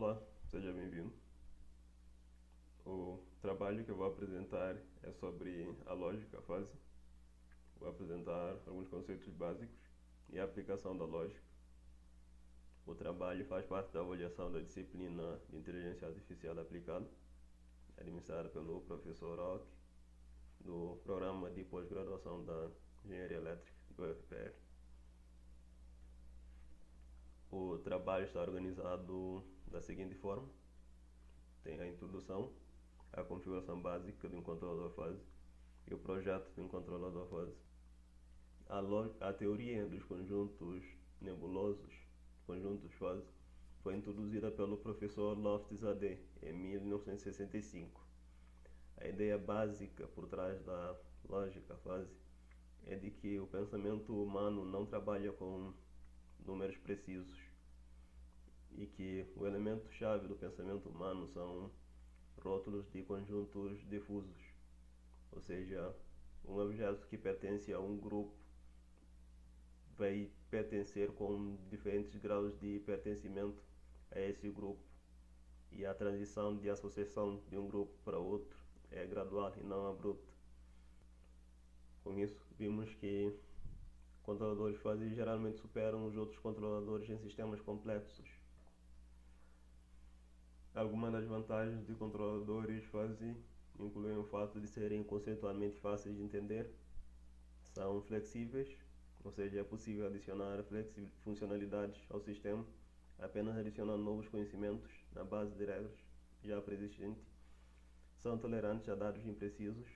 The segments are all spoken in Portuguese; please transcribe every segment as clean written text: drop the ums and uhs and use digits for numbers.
Olá, seja bem-vindo. O trabalho que eu vou apresentar é sobre a lógica fase. Vou apresentar alguns conceitos básicos e a aplicação da lógica. O trabalho faz parte da avaliação da disciplina de Inteligência Artificial Aplicada, administrada pelo professor Roque, do Programa de Pós-Graduação da Engenharia Elétrica do UFPR. O trabalho está organizado da seguinte forma: tem a introdução, a configuração básica de um controlador fase e o projeto de um controlador fase. A teoria dos conjuntos nebulosos, conjuntos fase, foi introduzida pelo professor Loftus A.D. em 1965. A ideia básica por trás da lógica fase é de que o pensamento humano não trabalha com números precisos e que o elemento-chave do pensamento humano são rótulos de conjuntos difusos, ou seja, um objeto que pertence a um grupo vai pertencer com diferentes graus de pertencimento a esse grupo, e a transição de associação de um grupo para outro é gradual e não abrupta. Com isso, vimos que controladores fuzzy geralmente superam os outros controladores em sistemas complexos. Algumas das vantagens de controladores fuzzy incluem o fato de serem conceitualmente fáceis de entender, são flexíveis, ou seja, é possível adicionar funcionalidades ao sistema apenas adicionando novos conhecimentos na base de regras já pré-existente, são tolerantes a dados imprecisos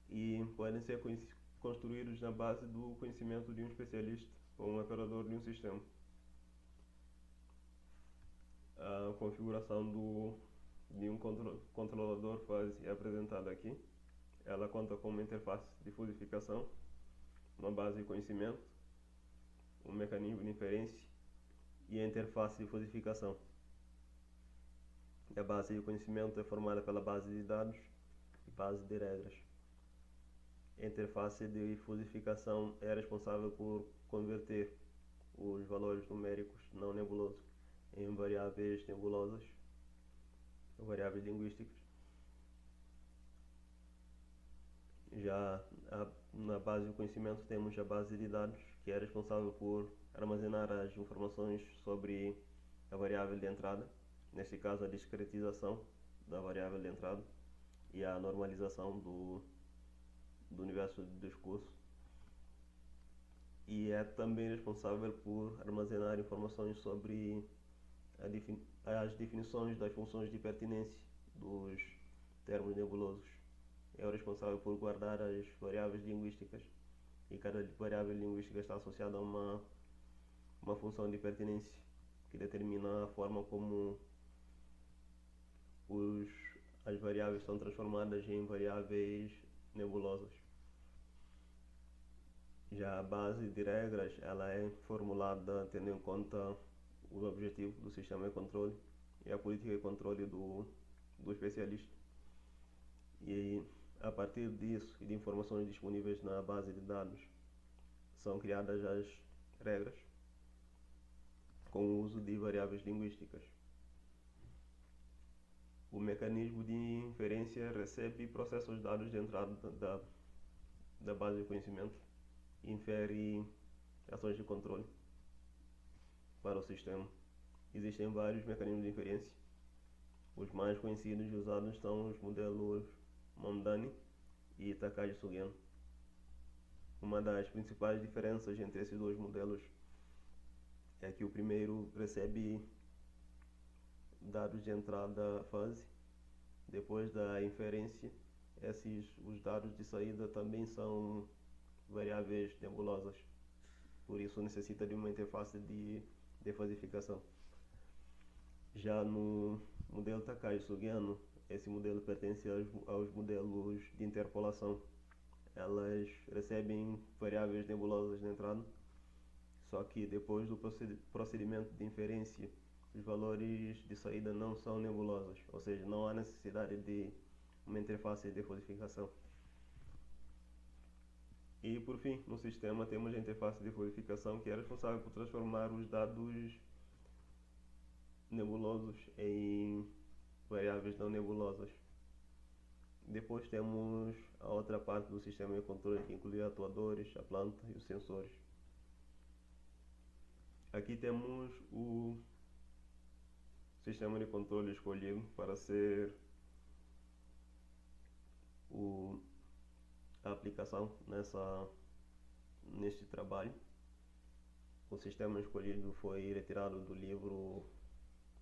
e podem ser construídos na base do conhecimento de um especialista ou um operador de um sistema. A configuração de um controlador fuzzy é apresentada aqui. Ela conta com uma interface de codificação, uma base de conhecimento, um mecanismo de inferência e a interface de codificação. A base de conhecimento é formada pela base de dados e base de regras. A interface de codificação é responsável por converter os valores numéricos não nebulosos em variáveis nebulosas, ou variáveis linguísticas. Já na base de conhecimento temos a base de dados, que é responsável por armazenar as informações sobre a variável de entrada, neste caso a discretização da variável de entrada e a normalização do universo de discurso, e é também responsável por armazenar informações sobre as definições das funções de pertinência dos termos nebulosos. É o responsável por guardar as variáveis linguísticas, e cada variável linguística está associada a uma função de pertinência que determina a forma como as variáveis são transformadas em variáveis nebulosas. Já a base de regras ela é formulada tendo em conta o objetivo do sistema de controle e a política de controle do especialista. E a partir disso e de informações disponíveis na base de dados são criadas as regras com o uso de variáveis linguísticas. O mecanismo de inferência recebe e processa os dados de entrada da base de conhecimento e infere ações de controle para o sistema. Existem vários mecanismos de inferência. Os mais conhecidos e usados são os modelos Mamdani e Takagi-Sugeno. Uma das principais diferenças entre esses dois modelos é que o primeiro recebe dados de entrada fuzzy. Depois da inferência, os dados de saída também são variáveis nebulosas, por isso necessita de uma interface de decodificação. Já no modelo Takagi-Sugeno, esse modelo pertence aos modelos de interpolação. Elas recebem variáveis nebulosas na entrada, só que depois do procedimento de inferência, os valores de saída não são nebulosos, ou seja, não há necessidade de uma interface de decodificação. E por fim, no sistema temos a interface de decodificação, que é responsável por transformar os dados nebulosos em variáveis não nebulosas. Depois temos a outra parte do sistema de controle, que inclui atuadores, a planta e os sensores. Aqui temos o sistema de controle escolhido para ser a aplicação neste trabalho. O sistema escolhido foi retirado do livro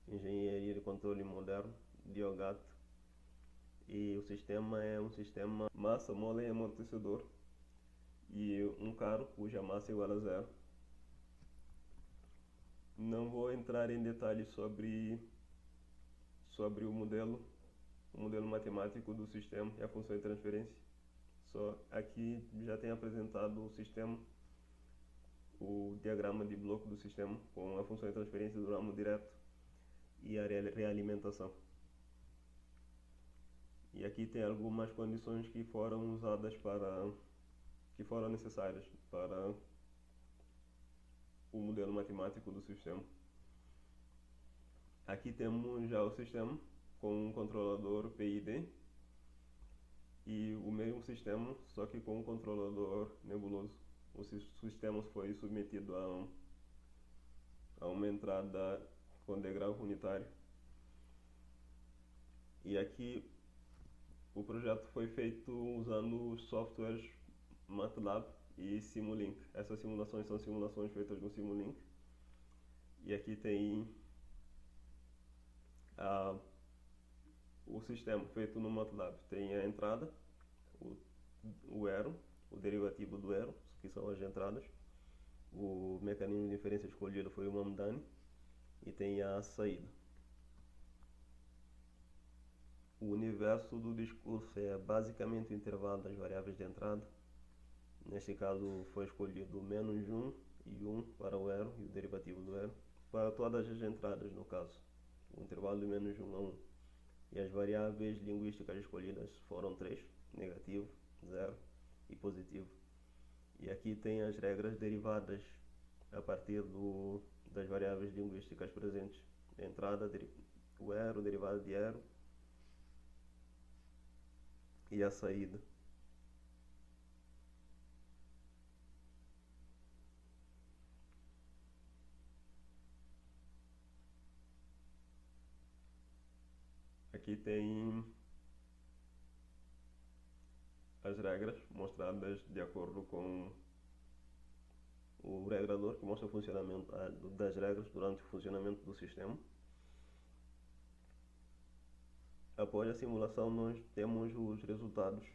Engenharia de Controle Moderno, de Hogath, e o sistema é um sistema massa, mola e amortecedor, e um carro cuja massa é igual a zero. Não vou entrar em detalhes sobre o modelo matemático do sistema e a função de transferência. Só aqui já tenho apresentado o sistema, o diagrama de bloco do sistema com a função de transferência do ramo direto e a realimentação. E aqui tem algumas condições que foram usadas que foram necessárias para o modelo matemático do sistema. Aqui temos já o sistema com um controlador PID e o mesmo sistema, só que com um controlador nebuloso. O sistema foi submetido a uma entrada com degrau unitário. E aqui o projeto foi feito usando os softwares MATLAB e Simulink. Essas simulações são simulações feitas no Simulink. E aqui tem o sistema feito no MATLAB. Tem a entrada, o arrow, o derivativo do arrow, que são as entradas. O mecanismo de inferência escolhido foi o Mamdani. E tem a saída. O universo do discurso é basicamente o intervalo das variáveis de entrada. Neste caso foi escolhido -1 e 1 para o arrow e o derivativo do arrow. Para todas as entradas, no caso, o intervalo de -1 a 1. E as variáveis linguísticas escolhidas foram 3, negativo, 0 e positivo. E aqui tem as regras derivadas a partir das variáveis linguísticas presentes. A entrada, o arrow, derivada de arrow e a saída. Aqui tem as regras mostradas de acordo com o regrador, que mostra o funcionamento das regras durante o funcionamento do sistema. Após a simulação, nós temos os resultados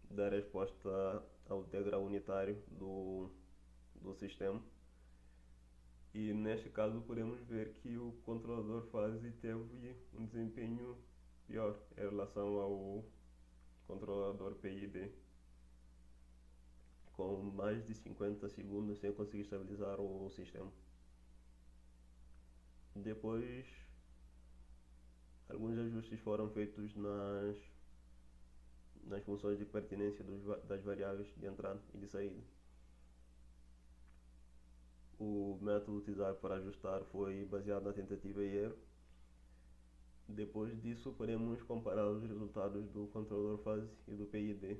da resposta ao degrau unitário do sistema. E neste caso podemos ver que o controlador fase teve um desempenho pior em relação ao controlador PID, com mais de 50 segundos sem conseguir estabilizar o sistema. Depois, alguns ajustes foram feitos nas funções de pertinência das variáveis de entrada e de saída. O método utilizado para ajustar foi baseado na tentativa e erro. Depois disso, podemos comparar os resultados do controlador fase e do PID.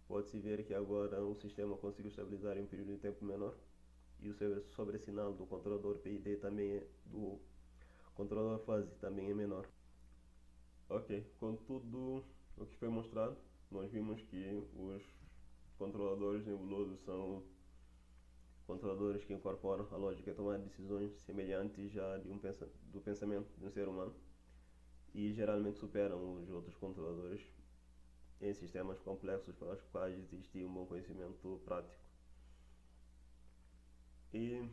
Pode-se ver que agora o sistema conseguiu estabilizar em um período de tempo menor e o sobressinal do controlador PID do controlador fase também é menor. Ok, com tudo o que foi mostrado, nós vimos que os controladores nebulosos são controladores que incorporam a lógica de tomar decisões semelhantes já do pensamento de um ser humano e geralmente superam os outros controladores em sistemas complexos para os quais existe um bom conhecimento prático. E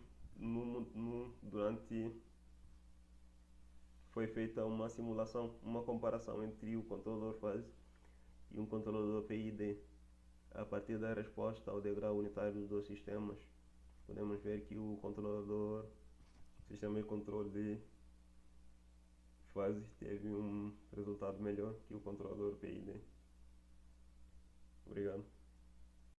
foi feita uma simulação, uma comparação entre o controlador fase e um controlador PID. A partir da resposta ao degrau unitário dos dois sistemas, podemos ver que o sistema de controle fase teve um resultado melhor que o controlador PID. Obrigado.